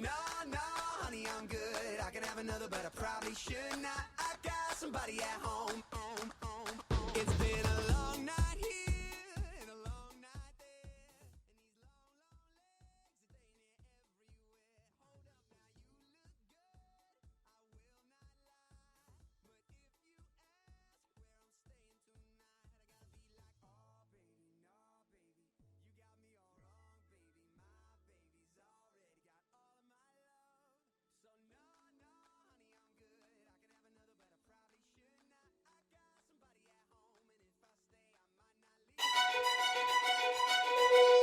No, no, honey, I'm good. I can have another, but I probably should not. I got somebody at home. It's been a long night here and a long night there. And these long, long legs, they near everywhere. Hold up, now you look good. I will not lie. But if you ask where I'm staying tonight, I gotta be like, oh, baby, no, baby. You got me all wrong, baby. My baby's already got all of my love. So no, no, honey, I'm good. I can have another, but I probably should not. I got somebody at home, and if I stay, I might not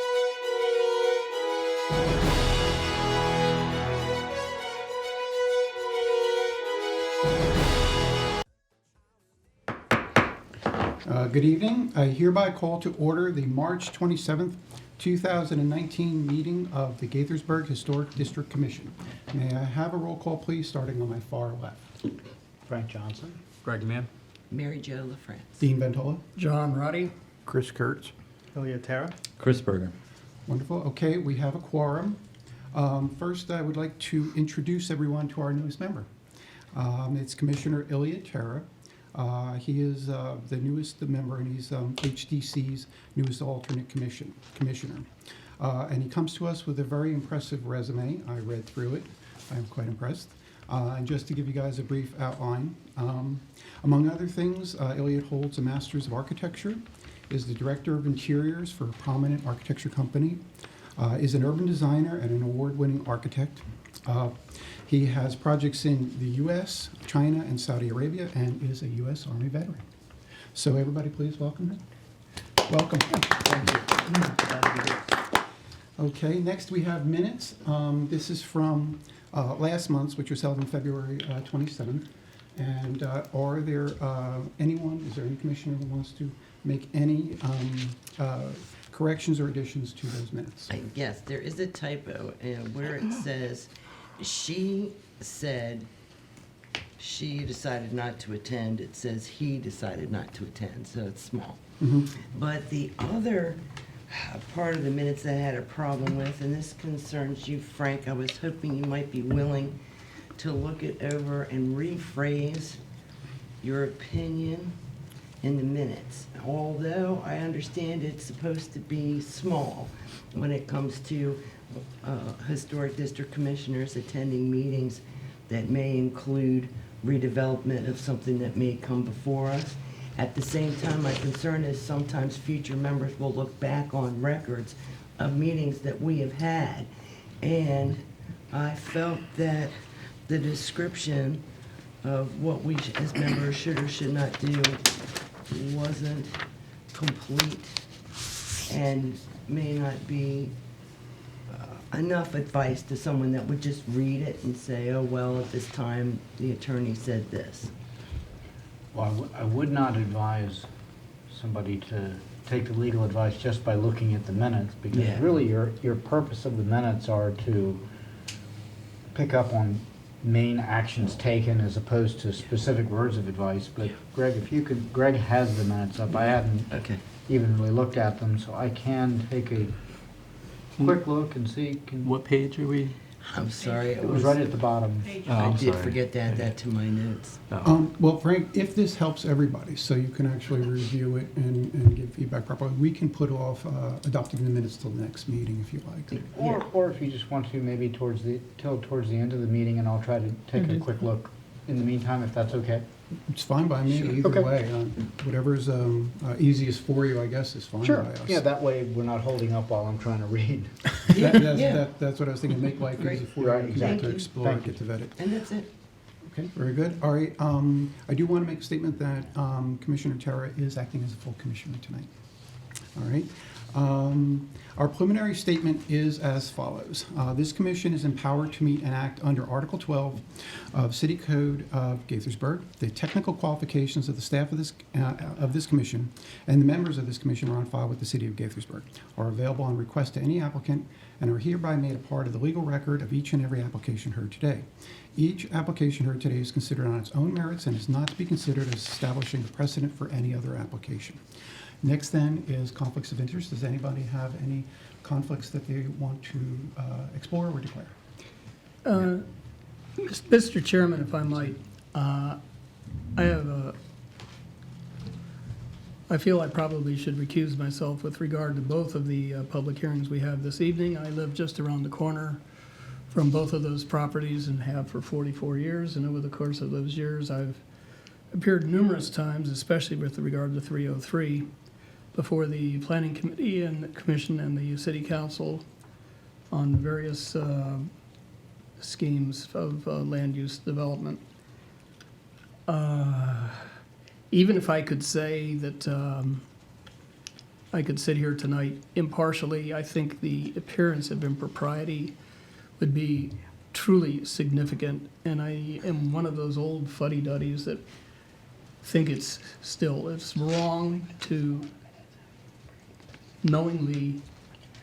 leave. Good evening. I hereby call to order the March 27th, 2019 meeting of the Gaithersburg Historic District Commission. May I have a roll call, please, starting on my far left? Frank Johnson. Greg Mann. Mary Jo LaFrance. Dean Ventola. John Ruddy. Chris Kurtz. Ilya Tara. Chris Berger. Wonderful. Okay, we have a quorum. First, I would like to introduce everyone to our newest member. It's Commissioner Ilya Tara. He is the newest member, and he's HDC's newest alternate commissioner. And he comes to us with a very impressive resume. I read through it. I'm quite impressed. And just to give you guys a brief outline, among other things, Elliot holds a Master's of Architecture, is the Director of Interiors for a prominent architecture company, is an urban designer and an award-winning architect. He has projects in the U.S., China, and Saudi Arabia, and is a U.S. Army veteran. So everybody please welcome him. Welcome. Thank you. Okay, next we have minutes. This is from last month's, which was held on February 27th. And are there is there any commissioner who wants to make any corrections or additions to those minutes? Yes, there is a typo where it says, she said she decided not to attend. It says he decided not to attend, so it's small. Mm-hmm. But the other part of the minutes that I had a problem with, and this concerns you, Frank, I was hoping you might be willing to look it over and rephrase your opinion in the minutes. Although I understand it's supposed to be small when it comes to historic district commissioners attending meetings that may include redevelopment of something that may come before us. At the same time, my concern is sometimes future members will look back on records of meetings that we have had. And I felt that the description of what we as members should or should not do wasn't complete and may not be enough advice to someone that would just read it and say, oh, well, at this time, the attorney said this. Well, I would not advise somebody to take the legal advice just by looking at the minutes, because Yeah. really your purpose of the minutes are to pick up on main actions taken as opposed to specific words of advice. But Yeah. Greg, if you could, Greg has the minutes up. I hadn't Okay. even really looked at them, so I can take a quick look and see. What page are we? I'm sorry. It was right at the bottom. Oh, I I'm did sorry. forget to add that to my notes. Well, Frank, if this helps everybody, so you can actually review it and give feedback properly, we can put off adopting the minutes till the next meeting if you like. Or if you just want to, maybe towards the end of the meeting, and I'll try to take a quick look in the meantime, if that's okay. It's fine by me, Sure. either Okay. way. Whatever's easiest for you, I guess, is fine by us. Yeah, that way we're not holding up while I'm trying to read. That's what I was thinking, make life Great. easy for Right, you, exactly. to explore, Thank get to vet it. And that's it. Okay, very good. All right, I do want to make a statement that Commissioner Tara is acting as a full commissioner tonight. All right. Our preliminary statement is as follows. This commission is empowered to meet and act under Article 12 of City Code of Gaithersburg. The technical qualifications of the staff of this commission and the members of this commission are on file with the City of Gaithersburg, are available on request to any applicant, and are hereby made a part of the legal record of each and every application heard today. Each application heard today is considered on its own merits and is not to be considered as establishing a precedent for any other application. Next then is conflicts of interest. Does anybody have any conflicts that they want to explore or declare? Mr. Chairman, if I might, I feel I probably should recuse myself with regard to both of the public hearings we have this evening. I live just around the corner from both of those properties and have for 44 years, and over the course of those years, I've appeared numerous times, especially with regard to 303, before the Planning Committee and the Commission and the City Council on various schemes of land use development. Even if I could say that I could sit here tonight impartially, I think the appearance of impropriety would be truly significant, and I am one of those old fuddy-duddies that think it's wrong to knowingly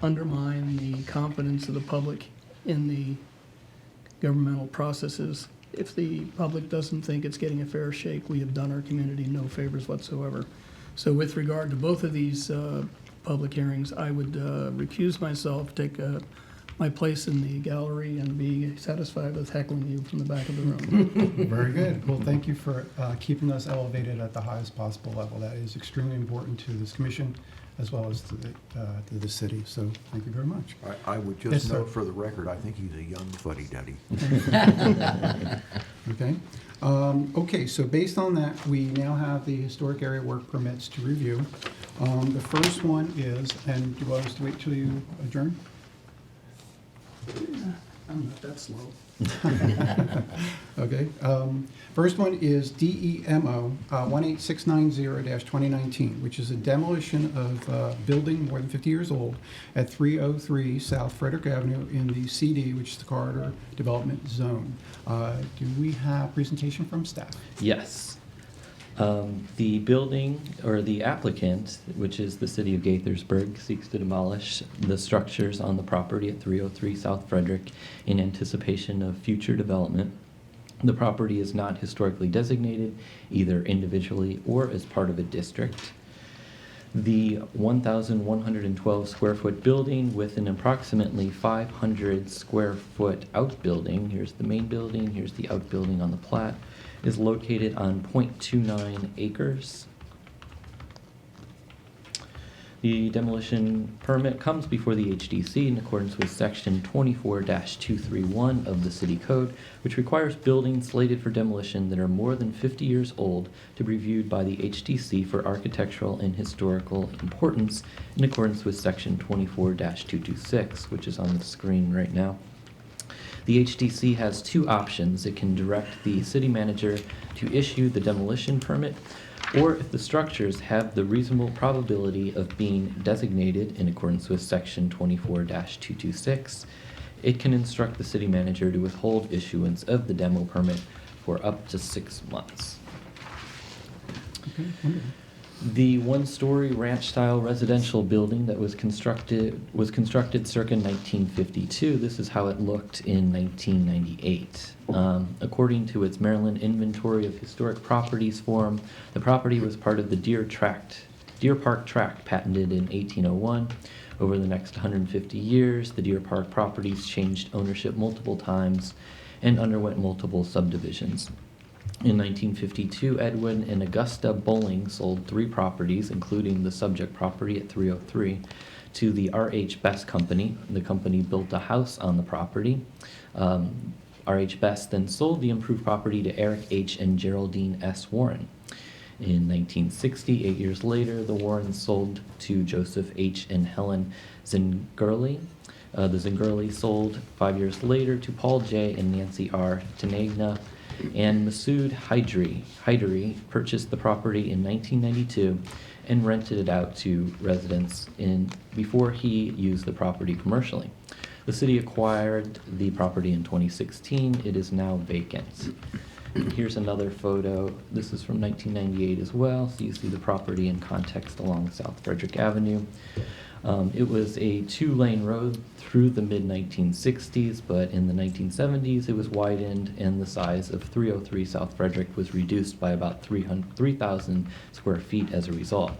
undermine the confidence of the public in the governmental processes. If the public doesn't think it's getting a fair shake, we have done our community no favors whatsoever. So with regard to both of these public hearings, I would recuse myself, take my place in the gallery, and be satisfied with heckling you from the back of the room. Very good. Well, thank you for keeping us elevated at the highest possible level. That is extremely important to this commission as well as to the city. So thank you very much. I would Yes, just sir. note for the record, I think he's a young fuddy-duddy. Okay. Okay, so based on that, we now have the historic area work permits to review. The first one is, and do you want us to wait till you adjourn? I'm not that slow. Okay. First one is DEMO 18690-2019, which is a demolition of building more than 50 years old at 303 South Frederick Avenue in the CD, which is the Corridor Development Zone. Do we have presentation from staff? Yes. The building, or the applicant, which is the city of Gaithersburg, seeks to demolish the structures on the property at 303 South Frederick in anticipation of future development. The property is not historically designated, either individually or as part of a district. The 1,112 square foot building with an approximately 500 square foot outbuilding, here's the main building, here's the outbuilding on the plat, is located on 0.29 acres. The demolition permit comes before the HDC in accordance with section 24-231 of the city code, which requires buildings slated for demolition that are more than 50 years old to be reviewed by the HDC for architectural and historical importance in accordance with section 24-226, which is on the screen right now. The HDC has two options. It can direct the city manager to issue the demolition permit, or if the structures have the reasonable probability of being designated in accordance with section 24-226, it can instruct the city manager to withhold issuance of the demo permit for up to 6 months. Okay, wonderful. The one-story ranch-style residential building that was constructed circa 1952. This is how it looked in 1998. According to its Maryland Inventory of Historic Properties form, the property was part of the Deer Park Tract, patented in 1801. Over the next 150 years, the Deer Park properties changed ownership multiple times and underwent multiple subdivisions. In 1952, Edwin and Augusta Bowling sold 3 properties, including the subject property at 303, to the R.H. Best Company. The company built a house on the property. R.H. Best then sold the improved property to Eric H. and Geraldine S. Warren. In 1960, 8 years later, the Warrens sold to Joseph H. and Helen Zingurley. The Zingurley sold 5 years later to Paul J. and Nancy R. Tenagna. And Masood Hyderi purchased the property in 1992 and rented it out to residents before he used the property commercially. The city acquired the property in 2016. It is now vacant. Here's another photo. This is from 1998 as well, so you see the property in context along South Frederick Avenue. It was a 2-lane road through the mid-1960s, but in the 1970s it was widened and the size of 303 South Frederick was reduced by about 3,000 square feet as a result.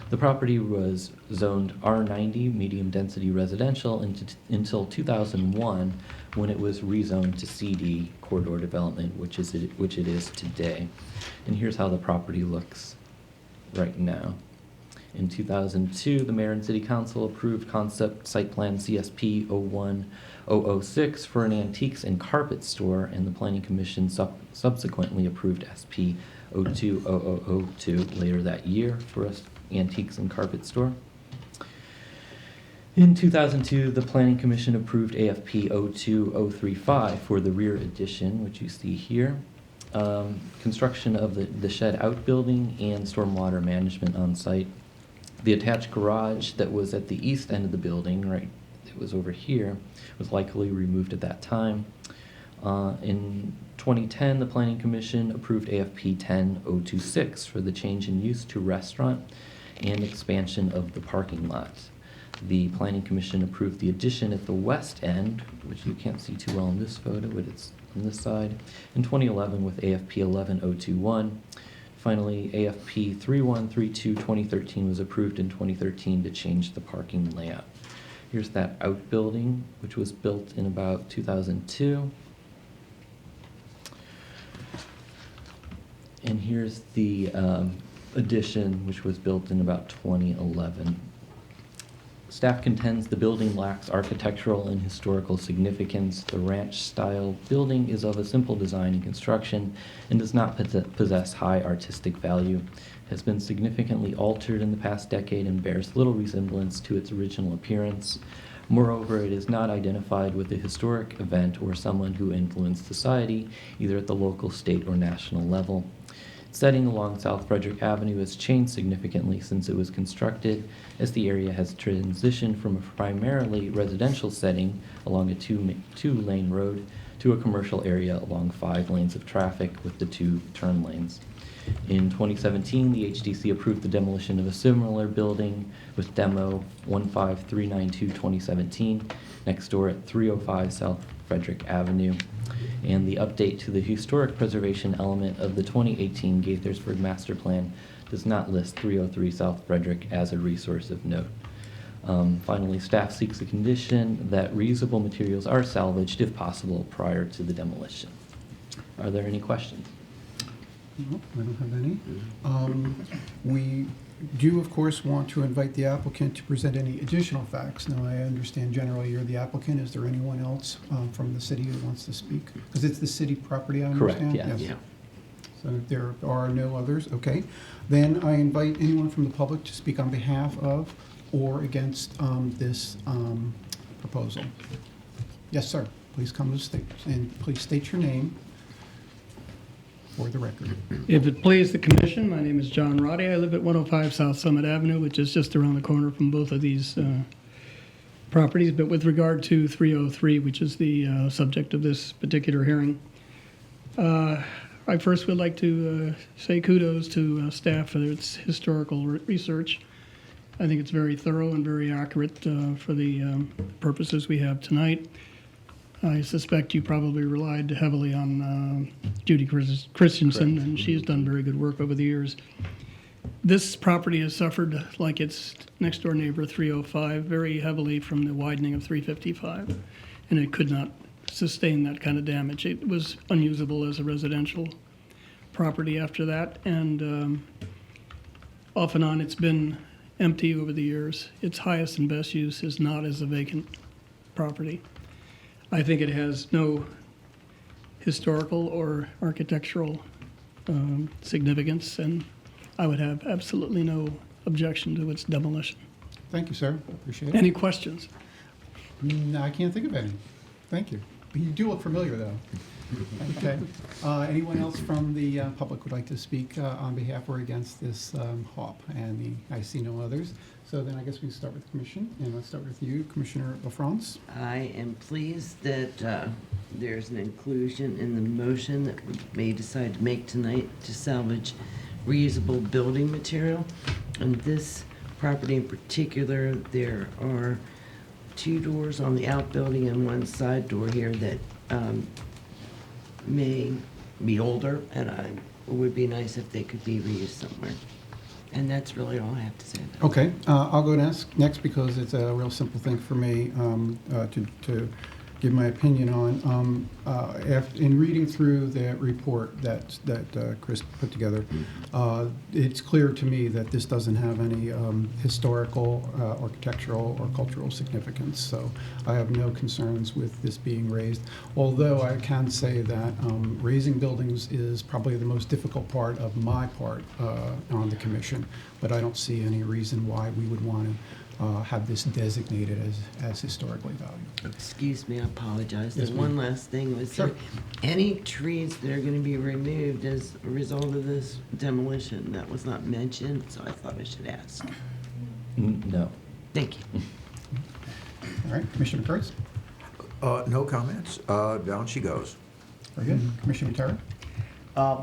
The property was zoned R90, medium-density residential, until 2001, when it was rezoned to CD, corridor development, which it is today. And here's how the property looks right now. In 2002, the mayor and city council approved concept site plan CSP 01006 for an antiques and carpet store, and the planning commission subsequently approved SP 020002 later that year for an antiques and carpet store. In 2002, the planning commission approved AFP 02035 for the rear addition, which you see here. Construction of the shed outbuilding and stormwater management on site. The attached garage that was at the east end of the building, right, it was over here, was likely removed at that time. In 2010, the Planning Commission approved AFP 10026 for the change in use to restaurant and expansion of the parking lot. The Planning Commission approved the addition at the west end, which you can't see too well in this photo, but it's on this side, in 2011 with AFP 11021. Finally, AFP 3132 2013 was approved in 2013 to change the parking layout. Here's that outbuilding, which was built in about 2002. And here's the addition, which was built in about 2011. Staff contends the building lacks architectural and historical significance. The ranch-style building is of a simple design and construction and does not possess high artistic value. It has been significantly altered in the past decade and bears little resemblance to its original appearance. Moreover, it is not identified with a historic event or someone who influenced society, either at the local, state, or national level. Setting along South Frederick Avenue has changed significantly since it was constructed, as the area has transitioned from a primarily residential setting along a two-lane road to a commercial area along 5 lanes of traffic with the 2 turn lanes. In 2017, the HDC approved the demolition of a similar building with Demo 15392-2017 next door at 305 South Frederick Avenue. And the update to the historic preservation element of the 2018 Gaithersburg Master Plan does not list 303 South Frederick as a resource of note. Finally, staff seeks a condition that reusable materials are salvaged if possible prior to the demolition. Are there any questions? No, I don't have any. We do, of course, want to invite the applicant to present any additional facts. Now, I understand generally you're the applicant. Is there anyone else from the city who wants to speak? Because it's the city property, I understand? Correct, yes. Yeah. So there are no others, okay. Then I invite anyone from the public to speak on behalf of or against this proposal. Yes, sir. Please come to the stage and please state your name for the record. If it please the commission, my name is John Roddy. I live at 105 South Summit Avenue, which is just around the corner from both of these properties. But with regard to 303, which is the subject of this particular hearing, I first would like to say kudos to staff for its historical research. I think it's very thorough and very accurate for the purposes we have tonight. I suspect you probably relied heavily on Judy Christensen, Correct. and she's done very good work over the years. This property has suffered, like its next door neighbor 305, very heavily from the widening of 355, and it could not sustain that kind of damage. It was unusable as a residential property after that, and off and on it's been empty over the years. Its highest and best use is not as a vacant property. I think it has no historical or architectural significance, and I would have absolutely no objection to its demolition. Thank you, sir. Appreciate it. Any questions? No, I can't think of any. Thank you. You do look familiar, though. Okay. Anyone else from the public would like to speak on behalf or against this HOP? And I see no others. So then I guess we can start with the commission. And let's start with you, Commissioner LaFrance. I am pleased that there's an inclusion in the motion that we may decide to make tonight to salvage reusable building material. On this property in particular, there are 2 doors on the outbuilding and 1 side door here that may be older, and it would be nice if they could be reused somewhere. And that's really all I have to say about it. Okay, I'll go next because it's a real simple thing for me to give my opinion on. In reading through the report that Chris put together, it's clear to me that this doesn't have any historical, architectural, or cultural significance. So I have no concerns with this being raised. Although I can say that raising buildings is probably the most difficult part of my part on the commission, but I don't see any reason why we would want to have this designated as historically valued. Excuse me, I apologize. Yes, There's ma'am. one last thing. Was Sure. there any trees that are going to be removed as a result of this demolition? That was not mentioned, so I thought I should ask. No. Thank you. All right, Commissioner Kurtz? No comments. Down she goes. Very good. Commissioner Terra?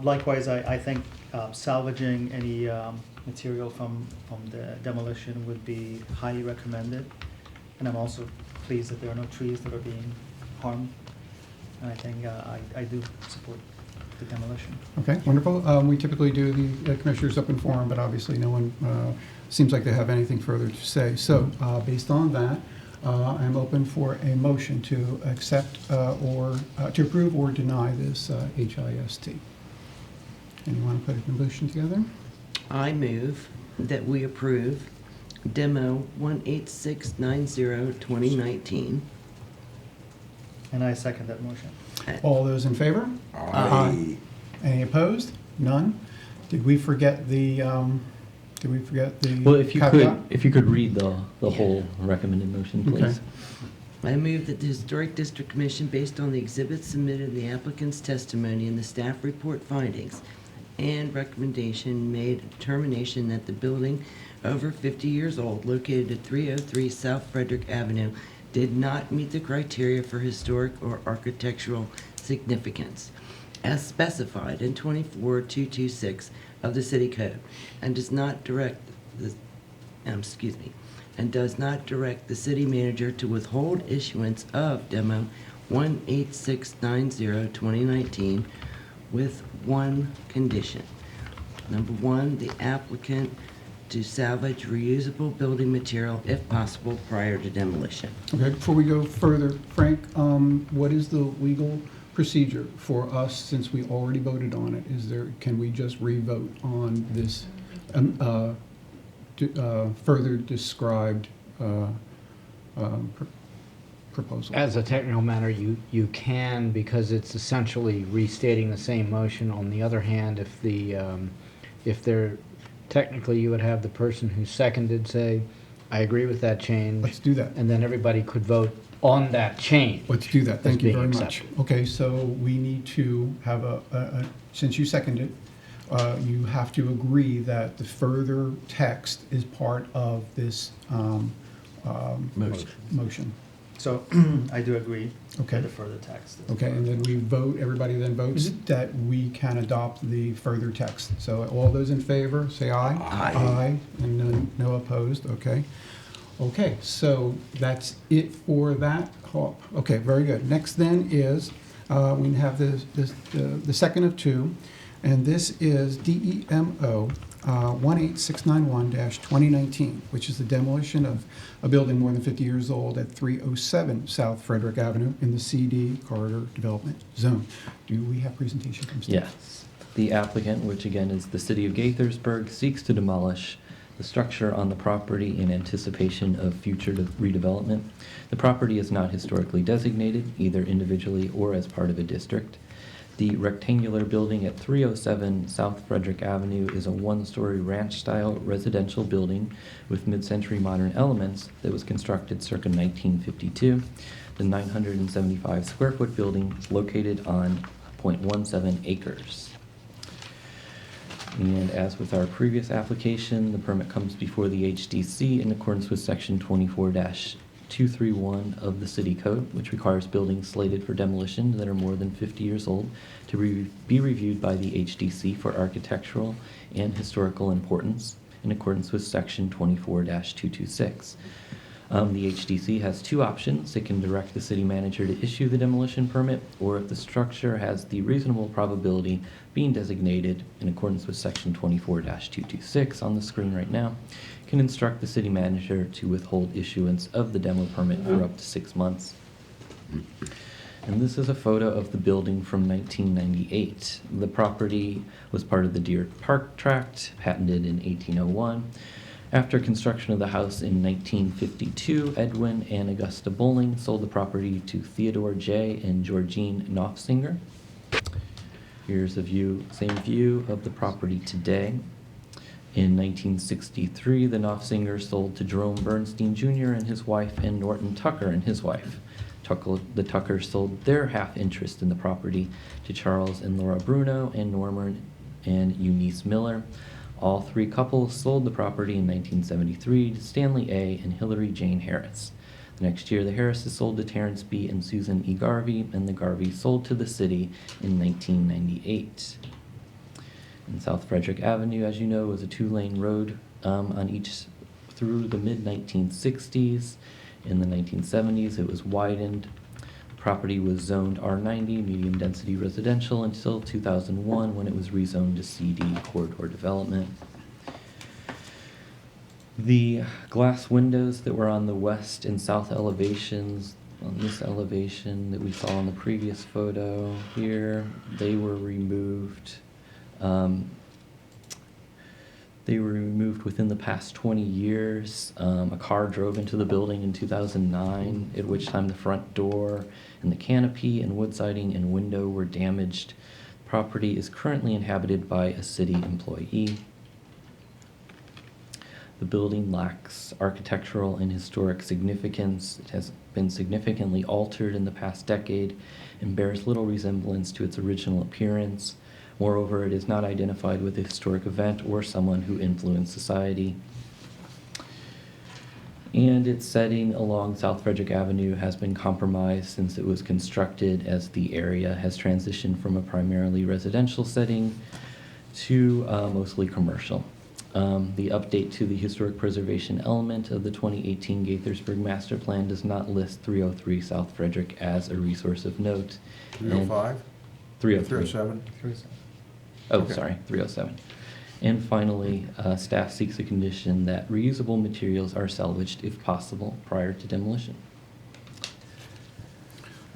Likewise, I think salvaging any material from the demolition would be highly recommended. And I'm also pleased that there are no trees that are being harmed. And I think I do support the demolition. Okay, wonderful. We typically do the commissioners open forum, but obviously no one seems like they have anything further to say. So based on that, I'm open for a motion to accept or to approve or deny this HIST. Anyone put a motion together? I move that we approve Demo 18690-2019. And I second that motion. All those in favor? Aye. Any opposed? None? Did we forget the, Well, if you caveat? could read the whole recommended motion, please. Okay. I move that the Historic District Commission, based on the exhibits submitted in the applicant's testimony and the staff report findings and recommendation, made a determination that the building over 50 years old, located at 303 South Frederick Avenue, did not meet the criteria for historic or architectural significance as specified in 24226 of the City Code, and does not direct the city manager to withhold issuance of Demo 18690-2019 with one condition. Number one, the applicant to salvage reusable building material if possible prior to demolition. Okay, before we go further, Frank, what is the legal procedure for us since we already voted on it? Can we just re-vote on this further described proposal? As a technical matter, you can, because it's essentially restating the same motion. On the other hand, if they're, technically you would have the person who seconded say, I agree with that change. Let's do that. And then everybody could vote on that change. Let's do that. Thank as you being very much. accepted. Okay, so we need to have since you seconded, you have to agree that the further text is part of this motion. So I do agree Okay. with the further text. Okay, and then we vote, everybody then votes that we can adopt the further text. So all those in favor, say aye. Aye. Aye, and no opposed, okay. Okay, so that's it for that. Okay, very good. Next then is, we have the second of two, and this is DEMO 18691-2019, which is the demolition of a building more than 50 years old at 307 South Frederick Avenue in the CD Corridor Development Zone. Do we have presentation from staff? Yes. The applicant, which again is the city of Gaithersburg, seeks to demolish the structure on the property in anticipation of future redevelopment. The property is not historically designated, either individually or as part of a district. The rectangular building at 307 South Frederick Avenue is a one-story ranch-style residential building with mid-century modern elements that was constructed circa 1952. The 975 square foot building is located on 0.17 acres. And as with our previous application, the permit comes before the HDC in accordance with section 24-231 of the City Code, which requires buildings slated for demolition that are more than 50 years old to be reviewed by the HDC for architectural and historical importance in accordance with section 24-226. The HDC has two options. It can direct the city manager to issue the demolition permit, or if the structure has the reasonable probability being designated in accordance with section 24-226 on the screen right now, can instruct the city manager to withhold issuance of the demo permit for up to 6 months. And this is a photo of the building from 1998. The property was part of the Deer Park Tract, patented in 1801. After construction of the house in 1952, Edwin and Augusta Bowling sold the property to Theodore J. and Georgine Knopfsinger. Here's a view, same view of the property today. In 1963, the Knopfsingers sold to Jerome Bernstein Jr. and his wife, and Norton Tucker and his wife. The Tuckers sold their half interest in the property to Charles and Laura Bruno and Norman and Eunice Miller. All three couples sold the property in 1973 to Stanley A. and Hillary Jane Harris. The next year, the Harrises sold to Terrence B. and Susan E. Garvey, and the Garveys sold to the city in 1998. And South Frederick Avenue, as you know, was a two-lane road on each through the mid-1960s. In the 1970s, it was widened. The property was zoned R90, medium-density residential, until 2001, when it was rezoned to CD, corridor development. The glass windows that were on the west and south elevations, on this elevation that we saw in the previous photo here, they were removed. They were removed within the past 20 years. A car drove into the building in 2009, at which time the front door and the canopy and wood siding and window were damaged. The property is currently inhabited by a city employee. The building lacks architectural and historic significance. It has been significantly altered in the past decade and bears little resemblance to its original appearance. Moreover, it is not identified with a historic event or someone who influenced society. And its setting along South Frederick Avenue has been compromised since it was constructed, as the area has transitioned from a primarily residential setting to mostly commercial. The update to the historic preservation element of the 2018 Gaithersburg Master Plan does not list 303 South Frederick as a resource of note. 305? 303. 307? Oh, Okay. sorry, 307. And finally, staff seeks a condition that reusable materials are salvaged if possible prior to demolition.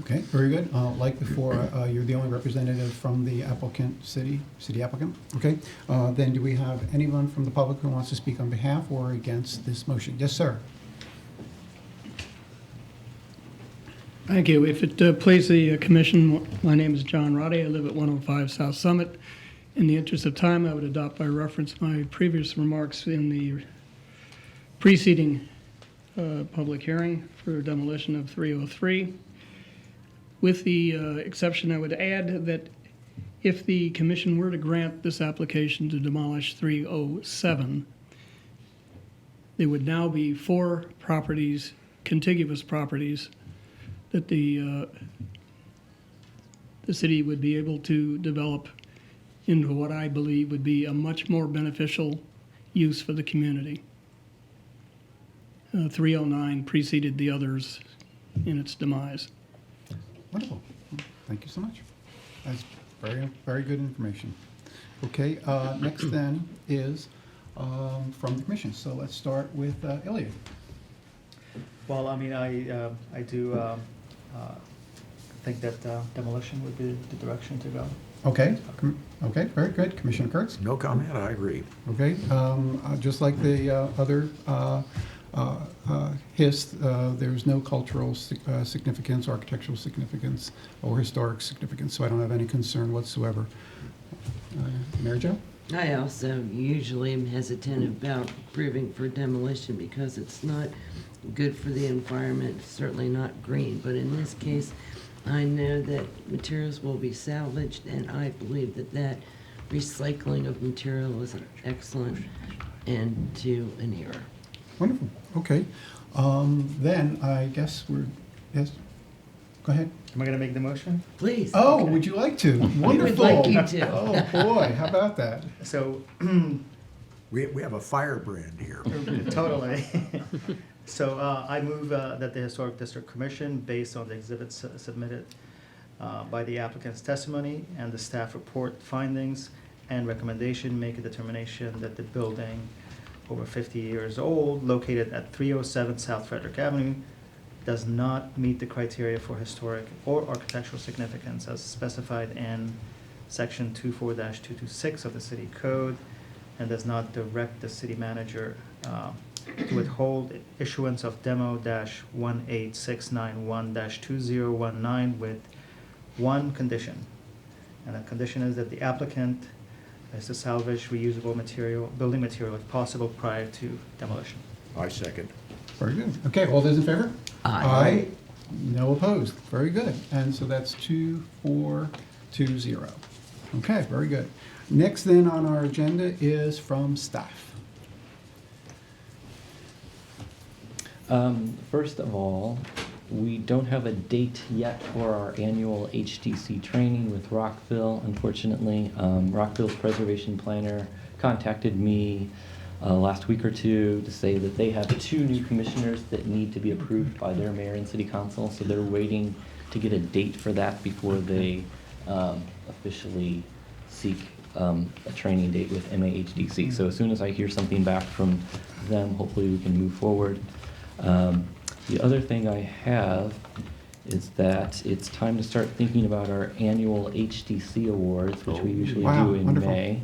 Okay, very good. Like before, you're the only representative from the applicant, city applicant. Okay, then do we have anyone from the public who wants to speak on behalf or against this motion? Yes, sir. Thank you. If it pleases the commission, my name is John Roddy. I live at 105 South Summit. In the interest of time, I would adopt by reference my previous remarks in the preceding public hearing for demolition of 303. With the exception, I would add that if the commission were to grant this application to demolish 307, there would now be 4 properties, contiguous properties, that the city would be able to develop into what I believe would be a much more beneficial use for the community. 309 preceded the others in its demise. Wonderful. Thank you so much. That's very, very good information. Okay, next then is from the commission. So let's start with Ilya. Well, I mean, I do think that demolition would be the direction to go. Okay, okay, very good. Commissioner Kurtz? No comment, I agree. Okay, just like the other HIST, there's no cultural significance, architectural significance, or historic significance, so I don't have any concern whatsoever. Mary Jo? I also usually am hesitant about approving for demolition because it's not good for the environment, certainly not green. But in this case, I know that materials will be salvaged, and I believe that that recycling of material is an excellent end to an era. Wonderful, okay. Then I guess we're, yes, go ahead. Am I going to make the motion? Please. Oh, would you like to? Wonderful. We would like you to. Oh, boy, how about that? So, We have a firebrand here. totally. So I move that the Historic District Commission, based on the exhibits submitted by the applicant's testimony and the staff report findings and recommendation, make a determination that the building over 50 years old, located at 307 South Frederick Avenue, does not meet the criteria for historic or architectural significance as specified in Section 24-226 of the City Code, and does not direct the city manager to withhold issuance of Demo-18691-2019 with one condition. And that condition is that the applicant is to salvage reusable material, building material if possible prior to demolition. I second. Very good. Okay, all those in favor? Aye. No opposed. Very good. And so that's 2-4-2-0. Okay, very good. Next then on our agenda is from staff. First of all, we don't have a date yet for our annual HTC training with Rockville, unfortunately. Rockville's preservation planner contacted me last week or two to say that they have 2 new commissioners that need to be approved by their mayor and city council, so they're waiting to get a date for that before they officially seek a training date with MAHDC. So as soon as I hear something back from them, hopefully we can move forward. The other thing I have is that it's time to start thinking about our annual HTC awards, which we usually Wow, do in wonderful. May.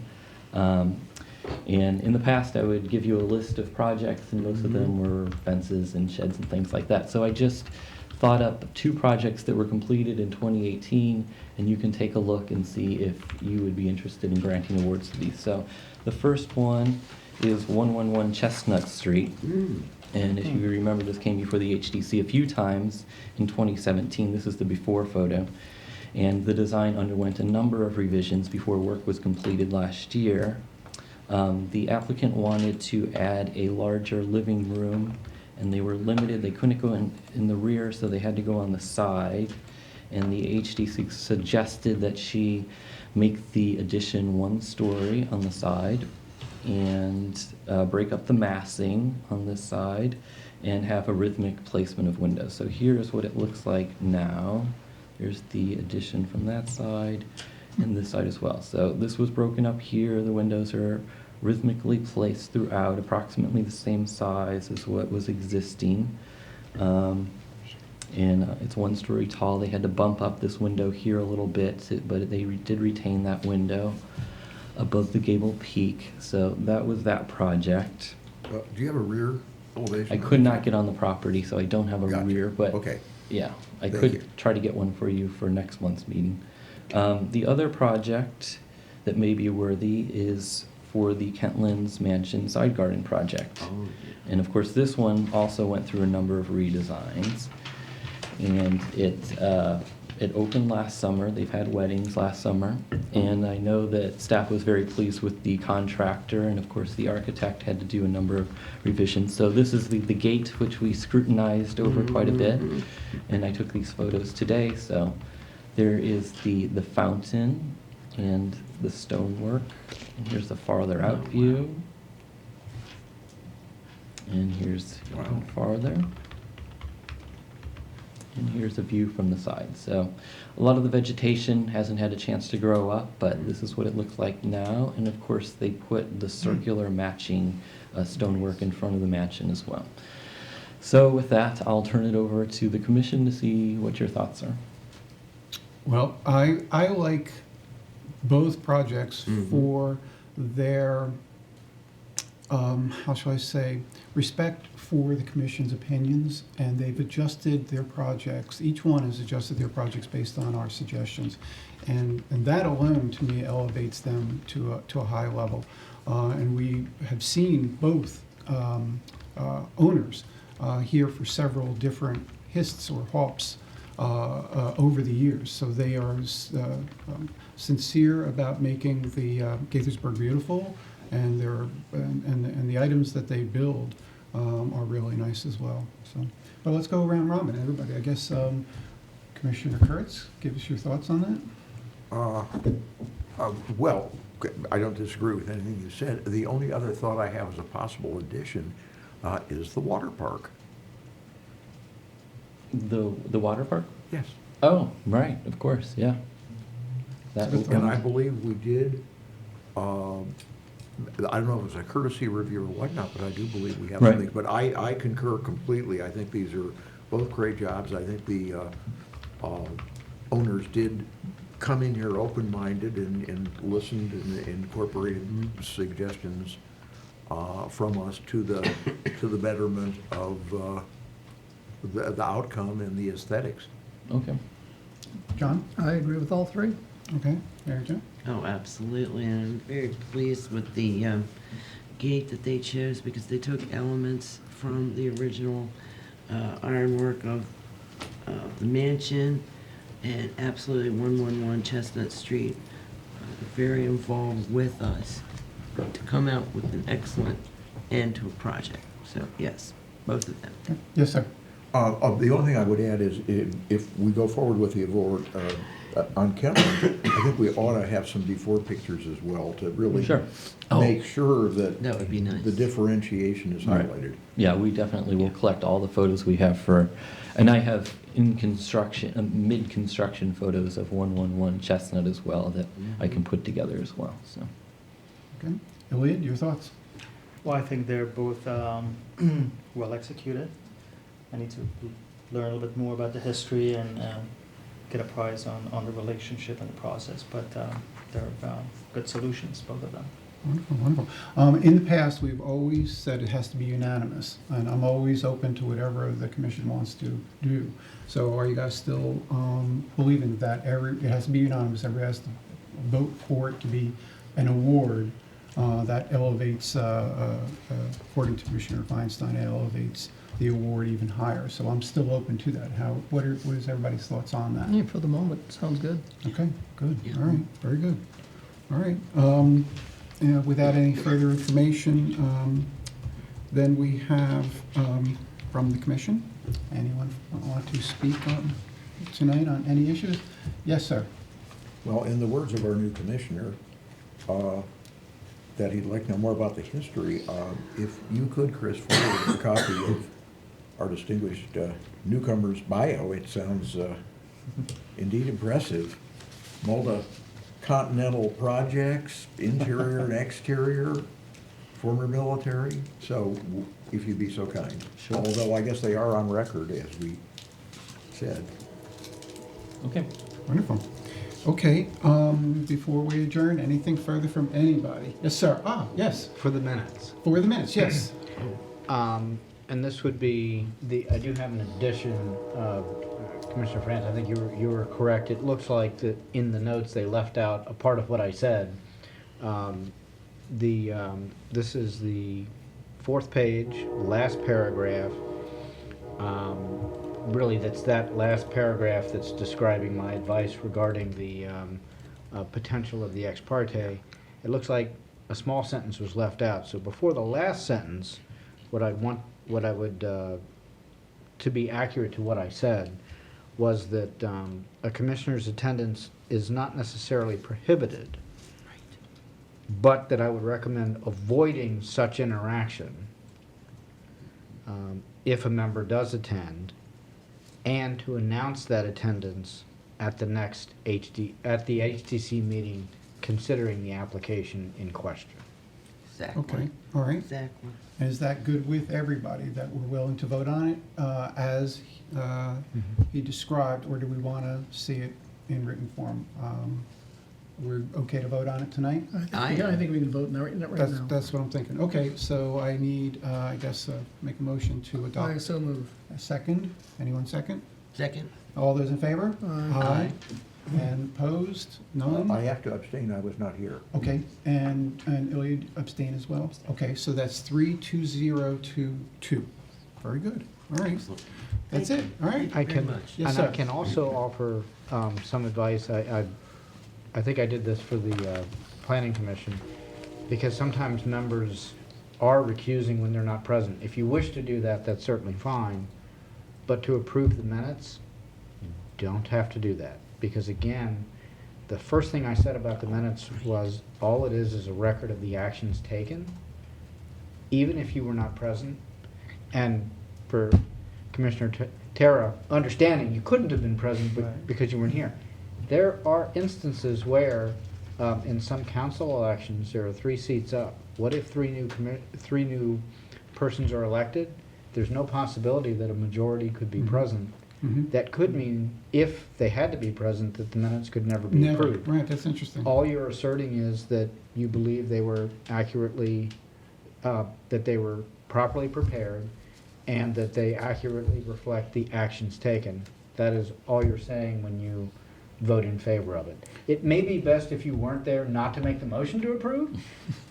And in the past, I would give you a list of projects, and most of them were fences and sheds and things like that. So I just thought up 2 projects that were completed in 2018, and you can take a look and see if you would be interested in granting awards to these. So the first one is 111 Chestnut Street. And if you remember, this came before the HDC a few times in 2017. This is the before photo. And the design underwent a number of revisions before work was completed last year. The applicant wanted to add a larger living room, and they were limited. They couldn't go in the rear, so they had to go on the side. And the HDC suggested that she make the addition 1 story on the side, and break up the massing on this side, and have a rhythmic placement of windows. So here's what it looks like now. Here's the addition from that side and this side as well. So this was broken up here. The windows are rhythmically placed throughout, approximately the same size as what was existing. And it's 1 story tall. They had to bump up this window here a little bit, but they did retain that window above the gable peak. So that was that project. Do you have a rear elevation? I could not get on the property, so I don't have a Gotcha. rear, but Okay. yeah, I Thank could you. try to get one for you for next month's meeting. The other project that may be worthy is for the Kentlands Mansion Side Garden project. Oh, And of course, this one also went through a number of redesigns. And it opened last summer. They've had weddings last summer. And I know that staff was very pleased with the contractor, and of course the architect had to do a number of revisions. So this is the gate, which we scrutinized over quite a bit. And I took these photos today. So there is the fountain and the stonework. And here's the farther out view. And here's even farther. And here's a view from the side. So a lot of the vegetation hasn't had a chance to grow up, but this is what it looks like now. And of course, they put the circular matching stonework in front of the mansion as well. So with that, I'll turn it over to the commission to see what your thoughts are. Well, I like both projects for their, how shall I say, respect for the commission's opinions, and they've adjusted their projects. Each one has adjusted their projects based on our suggestions, and that alone, to me, elevates them to a high level. And we have seen both owners here for several different HISTs or HOPs over the years. So they are sincere about making the Gaithersburg beautiful, and the items that they build are really nice as well. So, but let's go around robin, everybody. I guess Commissioner Kurtz, give us your thoughts on that. Well, I don't disagree with anything you said. The only other thought I have as a possible addition is the water park. The water park? Yes. Oh, right, of course, yeah. That will And I come. believe we did, I don't know if it was a courtesy review or whatnot, but I do believe we have Right. some things. But I concur completely. I think these are both great jobs. I think the owners did come in here open-minded and listened and incorporated suggestions from us to the betterment of the outcome and the aesthetics. Okay. John? I agree with all three. Okay, Mary Jo? Oh, absolutely, and I'm very pleased with the gate that they chose because they took elements from the original ironwork of the mansion and absolutely 111 Chestnut Street, very involved with us to come out with an excellent end to a project. So, yes, both of them. Okay. Yes, sir. The only thing I would add is if we go forward with the award on Kentland, I think we ought to have some before pictures as well to really Sure. make sure that That would be nice. the differentiation is Right. highlighted. Yeah, we definitely will collect all the photos we have for, and I have in construction, mid-construction photos of 111 Chestnut as well that I can put together as well, so. Okay. Elliot, your thoughts? Well, I think they're both well executed. I need to learn a little bit more about the history and get a prize on the relationship and the process, but they're good solutions, both of them. Wonderful, wonderful. In the past, we've always said it has to be unanimous, and I'm always open to whatever the commission wants to do. So are you guys still believing that it has to be unanimous, everybody has to vote for it to be an award that elevates, according to Commissioner Feinstein, it elevates the award even higher. So I'm still open to that. What is everybody's thoughts on that? Yeah, for the moment, sounds good. Okay, good, Yeah. all right, very good. All right, without any further information, then we have from the commission, anyone want to speak tonight on any issues? Yes, sir. Well, in the words of our new commissioner, that he'd like to know more about the history, if you could, Chris, forward a copy of our distinguished newcomer's bio, it sounds indeed impressive. Multi-continental projects, interior and exterior, former military, so if you'd be so kind. Sure. Although I guess they are on record, as we said. Okay. Wonderful. Okay, before we adjourn, anything further from anybody? Yes, sir. Yes, For the minutes. for the minutes, yes. And this would be I do have an addition, Commissioner France, I think you were correct. It looks like that in the notes they left out a part of what I said. This is the fourth page, last paragraph. Really, that's that last paragraph that's describing my advice regarding the potential of the ex parte. It looks like a small sentence was left out. So before the last sentence, what I would, to be accurate to what I said, was that a commissioner's attendance is not necessarily prohibited, but that I would recommend avoiding such interaction if a member does attend, and to announce that attendance at the next HTC meeting, considering the application in question. Exactly. Okay, all right. Exactly. And is that good with everybody, that we're willing to vote on it as he described, or do we want to see it in written form? We're okay to vote on it tonight? I am. I think we can vote right now. That's what I'm thinking. Okay, so I need, I guess, make a motion to I adopt. so move. A second? Anyone second? Second? All those in favor? Aye. And opposed? None? I have to abstain, I was not here. Okay, and Ilya abstain as well? Okay, so that's 3-2-0 to 2. Very good, all right. Excellent. That's it, all right. I Very can, much. Yes, and I sir. can also offer some advice. I think I did this for the Planning Commission, because sometimes members are recusing when they're not present. If you wish to do that, that's certainly fine, but to approve the minutes, don't have to do that. Because again, the first thing I said about the minutes was, all it is a record of the actions taken, even if you were not present. And for Commissioner Tara, understanding you couldn't have been present Right. because you weren't here. There are instances where, in some council elections, there are 3 seats up. What if 3 new persons are elected? There's no possibility that a majority could be present. Mhm. That could mean, if they had to be present, that the minutes could never be Never, approved. right, that's interesting. All you're asserting is that you believe they were accurately, that they were properly prepared, and that they accurately reflect the actions taken. That is all you're saying when you vote in favor of it. It may be best, if you weren't there, not to make the motion to approve.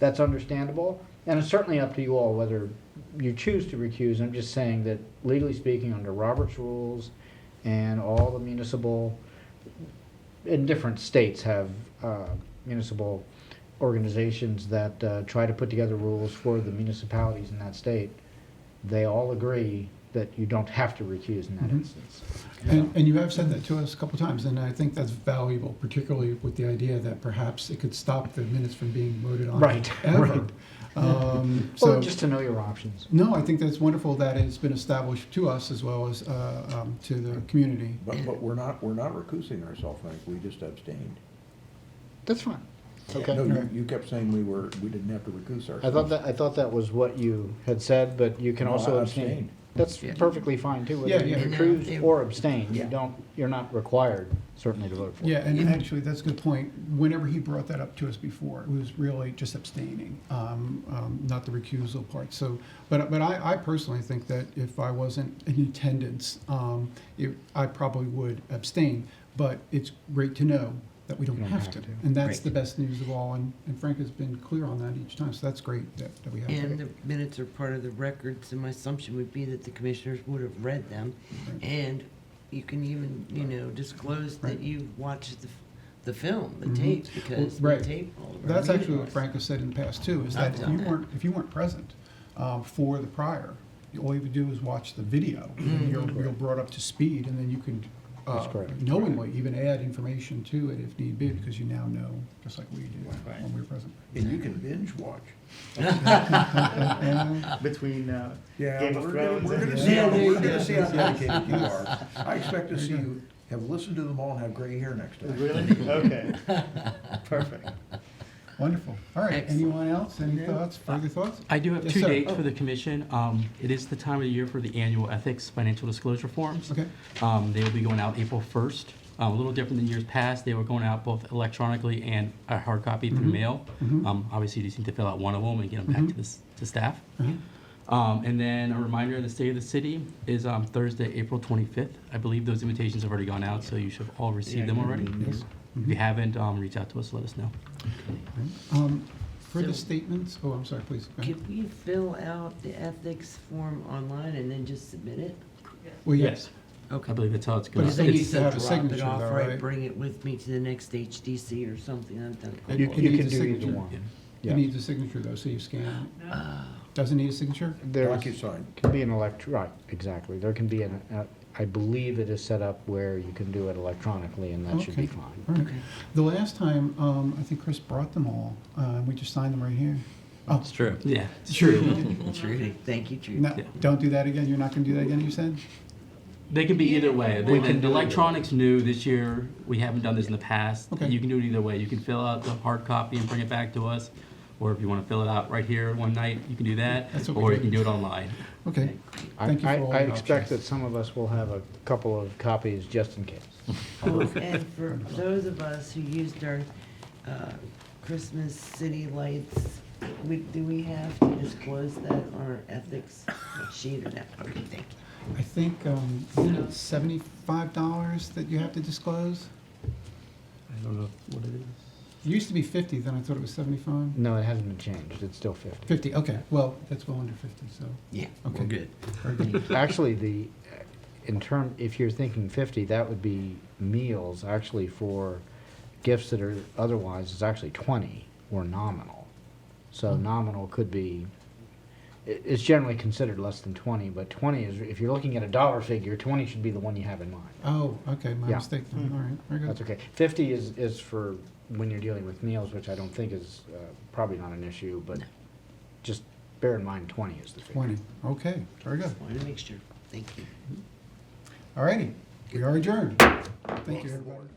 That's understandable. And it's certainly up to you all whether you choose to recuse. I'm just saying that, legally speaking, under Robert's rules, and all the municipal, in different states have municipal organizations that try to put together rules for the municipalities in that state. They all agree that you don't have to recuse in that Mhm. instance. And you have said that to us a couple times, and I think that's valuable, particularly with the idea that perhaps it could stop the minutes from being voted on. Right, Ever. right. Or So, just to know your options. no, I think that's wonderful that it's been established to us as well as to the community. But we're not recusing ourselves, Frank, we just abstained. That's fine. Okay. No, you kept saying we didn't have to recuse ourselves. I thought that was what you had said, but you can No, also I abstain. abstained. That's Yeah. perfectly fine too, Yeah, whether you yeah. recuse or abstain. Yeah. You're not required, certainly, to vote for it. Yeah, and actually, that's a good point. Whenever he brought that up to us before, it was really just abstaining, not the recusal part. So, but I personally think that if I wasn't in attendance, I probably would abstain. But it's great to know that we don't You don't have have to. to. And that's Right. the best news of all, and Frank has been clear on that each time, so that's great that we have And that. the minutes are part of the records, and my assumption would be that the commissioners would have read them. Right. And you can even, disclose Right. that you've watched the film, the Mhm. tape, because we Right. tape all of our That's actually meetings. what Frank has said in the past too, is that I've done that. if you weren't present for the prior, all you would do is watch the video, and you're brought up to speed, and then you can That's correct. knowingly even add information to it if need be, because you now know, just like we did when we were present. And you can binge watch. Between Yeah, Game of we're Thrones gonna and- see how, Yeah, we're there gonna you see go. how dedicated you are. I expect to see you have listened to them all and have gray hair next time. Really? Okay. Perfect. Wonderful. All right, Excellent. anyone else? Any thoughts, further thoughts? I do have Yes, 2 sir. dates Oh. for the commission. It is the time of the year for the annual ethics financial disclosure forms. Okay. They will be going out April 1st. A little different than years past. They were going out both electronically and a hard copy through Mhm. mail. Mhm. Obviously, you just need to fill out one of them and get them back to to staff. Uh-huh. And then a reminder of the State of the City is Thursday, April 25th. I believe those invitations have already gone out, so you should have all received them already. Yes. If you haven't, reach out to us, let us know. For the So- statements, oh, I'm sorry, please. Go ahead. Can we fill out the ethics form online and then just submit it? Well, yes. I Okay. believe that's how it's But going it's to Then needs you to said have a drop it signature, off, though, right, right? bring it with me to the next HDC or something, I've done it You before. It can needs a do either signature. one. It Yeah. needs a signature, though, so you scan it. Doesn't need a signature? There's, DocuSign. can be an right, exactly. There can be I believe it is set up where you can do it electronically, and that should be Okay. fine. All right. The last time, I think Chris brought them all. We just signed them right here. Oh, It's true. Yeah, it's true. Trudy, thank you, Trudy. no, don't do that again? You're not going to do that again, you said? They can be either way. We can The do either electronics new this year. We haven't done this in the past. Okay. You can do it either way. You can fill out the hard copy and bring it back to us, or if you want to fill it out right here one night, you can do that, That's what we or you do. can do it online. Okay. I Thank you for all I the expect options. that some of us will have a couple of copies just in case. And for those of us who used our Christmas city lights, do we have to disclose that on our ethics sheet or not? Okay, thank you. I think it's $75 that you have to disclose. I don't know what it is. It used to be 50, then I thought it was 75. No, it hasn't been changed. It's still 50. 50, okay. Well, that's well under 50, so. Yeah, Okay. we're good. Very good. Actually, if you're thinking 50, that would be meals. Actually, for gifts that are otherwise, it's actually 20 or nominal. So nominal could be, it's generally considered less than 20, but 20 is, if you're looking at a dollar figure, 20 should be the one you have in mind. Oh, okay, my Yeah. mistake then. All right, very good. That's okay. 50 is for when you're dealing with meals, which I don't think is probably not an issue, but No. just bear in mind 20 is the figure. 20, okay, very good. Want to make sure. Thank you. All righty, we are adjourned. Thank you, everybody.